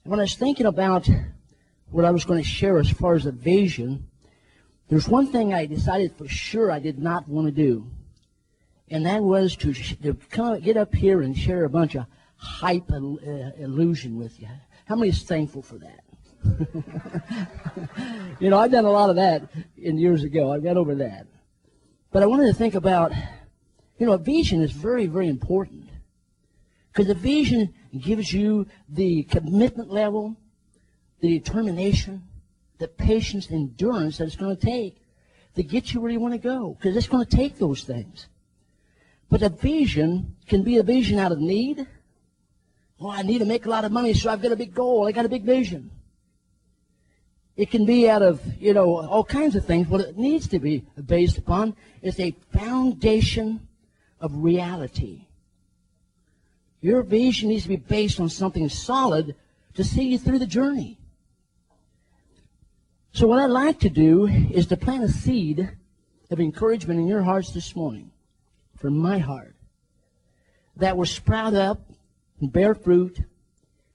When I was thinking about what I was going to share as far as a vision, there's one thing I decided for sure I did not want to do, and that was to get up here and share a bunch of hype illusion with you. How many is thankful for that? You know, I've done a lot of that years ago. I've got over that. But I wanted to think about, you know, a vision is very, very important. Because a vision gives you the commitment level, the determination, the patience, the endurance that it's going to take to get you where you want to go. Because it's going to take those things. But a vision can be a vision out of need. Oh, I need to make a lot of money, so I've got a big goal. I got a big vision. It can be out of, you know, all kinds of things. What it needs to be based upon is a foundation of reality. Your vision needs to be based on something solid to see you through the journey. So what I'd like to do is to plant a seed of encouragement in your hearts this morning, from my heart, that will sprout up and bear fruit,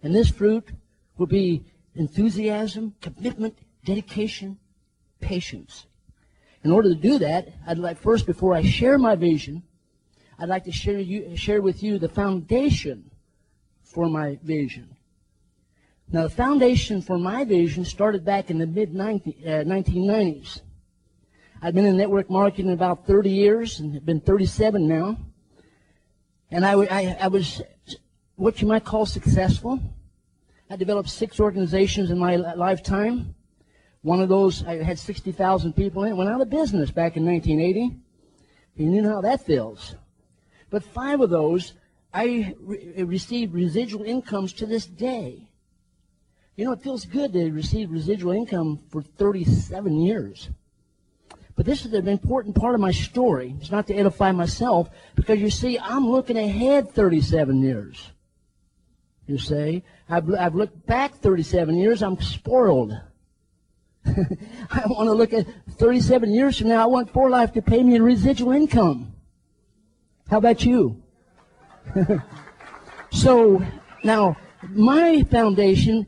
and this fruit will be enthusiasm, commitment, dedication, patience. In order to do that, I'd like first, before I share my vision, I'd like to share with you the foundation for my vision. Now, the foundation for my vision started back in the mid-1990s. I've been in network marketing about 30 years, and have been 37 now. And I was what you might call successful. I developed 6 organizations in my lifetime. One of those, I had 60,000 people in it. Went out of business back in 1980. You know how that feels. But 5 of those, I received residual incomes to this day. You know, it feels good to receive residual income for 37 years. But this is an important part of my story. It's not to edify myself, because you see, I'm looking ahead 37 years. You say, I've looked back 37 years, I'm spoiled. I want to look at 37 years from now, I want For Life to pay me a residual income. How about you? So, now, my foundation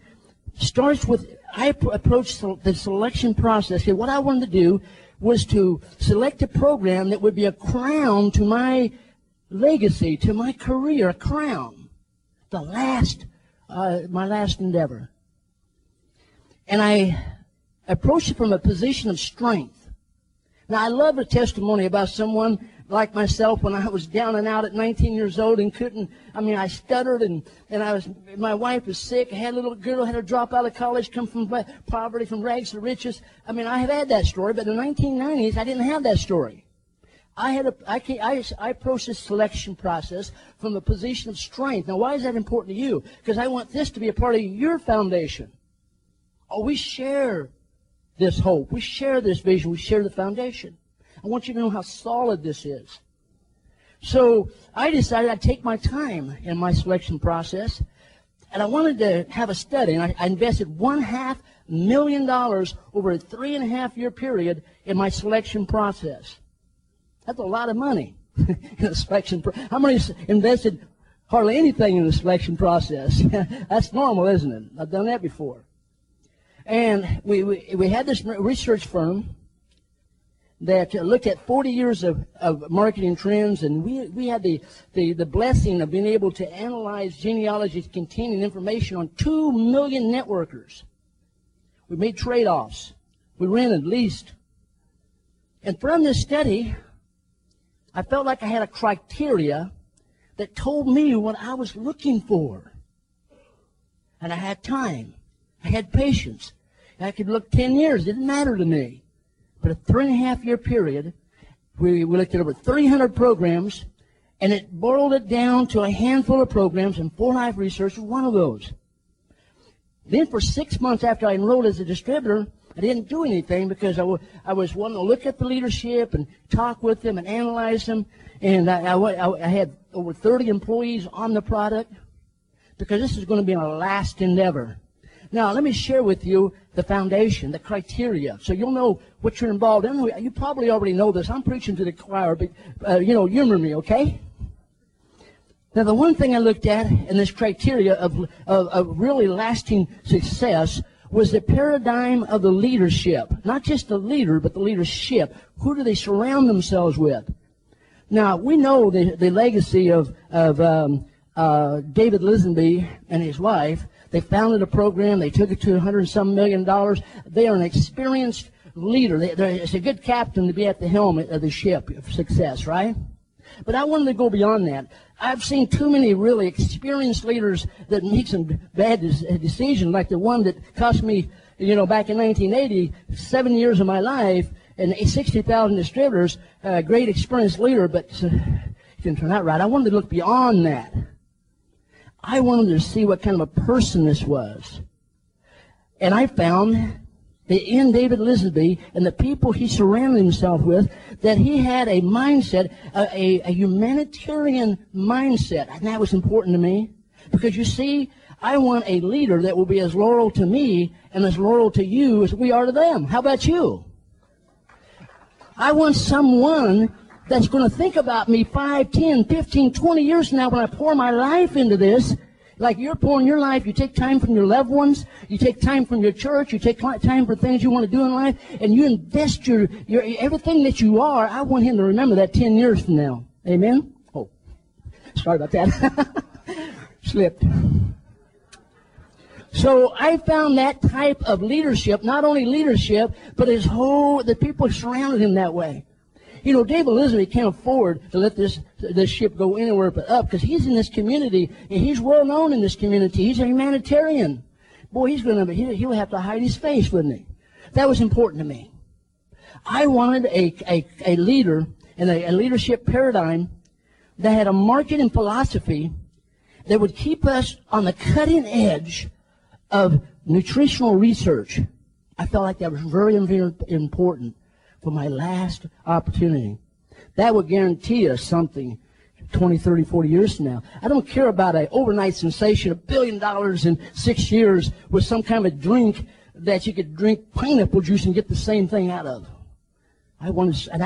starts with, I approached the selection process. Okay, what I wanted to do was to select a program that would be a crown to my legacy, to my career, a crown. My last endeavor. And I approached it from a position of strength. Now, I love a testimony about someone like myself when I was down and out at 19 years old and I stuttered and my wife was sick. I had a little girl, had to drop out of college, come from poverty, from rags to riches. I have had that story, but in the 1990s, I didn't have that story. I approached this selection process from a position of strength. Now, why is that important to you? Because I want this to be a part of your foundation. Oh, we share this hope. We share this vision. We share the foundation. I want you to know how solid this is. So I decided I'd take my time in my selection process, and I wanted to have a study. And I invested $500,000 over a 3.5-year period in my selection process. That's a lot of money in a selection process. How many invested hardly anything in the selection process? That's normal, isn't it? I've done that before. And we had this research firm that looked at 40 years of marketing trends, and we had the blessing of being able to analyze genealogies containing information on 2 million networkers. We made trade-offs. We rented, leased. And from this study, I felt like I had a criteria that told me what I was looking for. And I had time. I had patience. I could look 10 years. It didn't matter to me. But a 3.5-year period, we looked at over 300 programs, and it boiled it down to a handful of programs, and For Life Research was one of those. Then for 6 months after I enrolled as a distributor, I didn't do anything because I was wanting to look at the leadership and talk with them and analyze them. And I had over 30 employees on the product because this is going to be our last endeavor. Now, let me share with you the foundation, the criteria, so you'll know what you're involved in. You probably already know this. I'm preaching to the choir, but, humor me, okay? Now, the one thing I looked at in this criteria of really lasting success was the paradigm of the leadership. Not just the leader, but the leadership. Who do they surround themselves with? Now, we know the legacy of David Lisenby and his wife. They founded a program. They took it to $100-some million. They are an experienced leader. It's a good captain to be at the helm of the ship of success, right? But I wanted to go beyond that. I've seen too many really experienced leaders that make some bad decisions, like the one that cost me, back in 1980, 7 years of my life and 60,000 distributors, a great experienced leader, but it didn't turn out right. I wanted to look beyond that. I wanted to see what kind of a person this was. And I found that in David Lisenby and the people he surrounded himself with, that he had a mindset, a humanitarian mindset. And that was important to me. Because you see, I want a leader that will be as loyal to me and as loyal to you as we are to them. How about you? I want someone that's going to think about me 5, 10, 15, 20 years from now when I pour my life into this. Like you're pouring your life, you take time from your loved ones, you take time from your church, you take time for things you want to do in life, and you invest your everything that you are. I want him to remember that 10 years from now. Amen? Oh, sorry about that. Slipped. So I found that type of leadership, not only leadership, but the people surrounded him that way. David Lisenby can't afford to let this ship go anywhere but up because he's in this community and he's well known in this community. He's a humanitarian. Boy, he'll have to hide his face, wouldn't he? That was important to me. I wanted a leader and a leadership paradigm that had a marketing philosophy that would keep us on the cutting edge of nutritional research. I felt like that was very, very important for my last opportunity. That would guarantee us something 20, 30, 40 years from now. I don't care about an overnight sensation, $1 billion in 6 years with some kind of drink that you could drink pineapple juice and get the same thing out of. I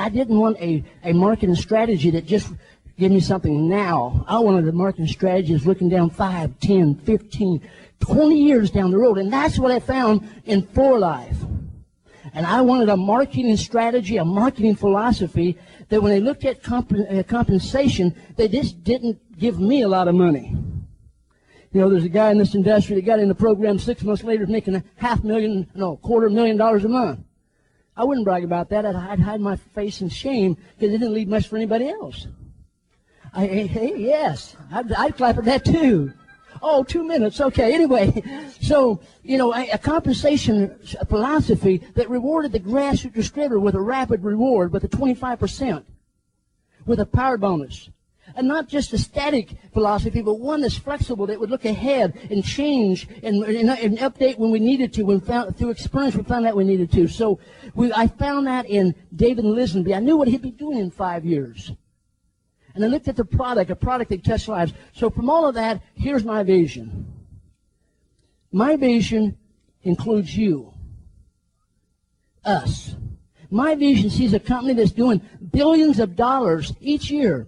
didn't want a marketing strategy that just gave me something now. I wanted a marketing strategy that's looking down 5, 10, 15, 20 years down the road. And that's what I found in For Life. And I wanted a marketing strategy, a marketing philosophy that when they looked at compensation, they just didn't give me a lot of money. There's a guy in this industry that got in the program 6 months later making $250,000 a month. I wouldn't brag about that. I'd hide my face in shame because it didn't leave much for anybody else. Yes, I'd clap at that too. Oh, 2 minutes. Okay. Anyway, so, a compensation philosophy that rewarded the grassroots distributor with a rapid reward, with a 25%, with a power bonus. And not just a static philosophy, but one that's flexible, that would look ahead and change and update when we needed to. Through experience, we found out we needed to. So I found that in David Lisenby. I knew what he'd be doing in 5 years. And I looked at the product, a product that touched lives. So from all of that, here's my vision. My vision includes you, us. My vision sees a company that's doing billions of dollars each year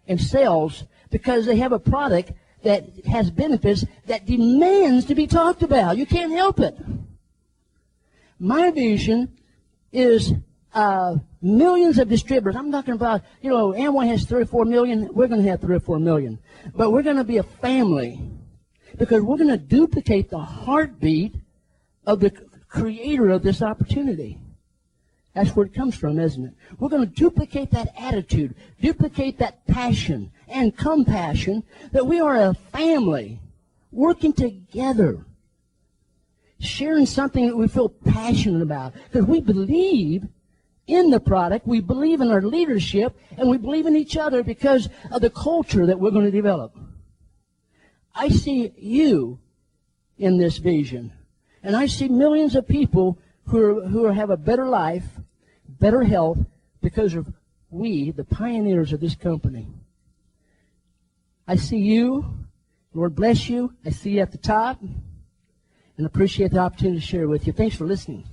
in sales because they have a product that has benefits that demands to be talked about. You can't help it. My vision is millions of distributors. I'm talking about, Amway has 3 or 4 million. We're going to have 3 or 4 million. But we're going to be a family because we're going to duplicate the heartbeat of the creator of this opportunity. That's where it comes from, isn't it? We're going to duplicate that attitude, duplicate that passion and compassion that we are a family working together, sharing something that we feel passionate about because we believe in the product, we believe in our leadership, and we believe in each other because of the culture that we're going to develop. I see you in this vision, and I see millions of people who have a better life, better health, because of we, the pioneers of this company. I see you. Lord bless you. I see you at the top, and appreciate the opportunity to share with you. Thanks for listening.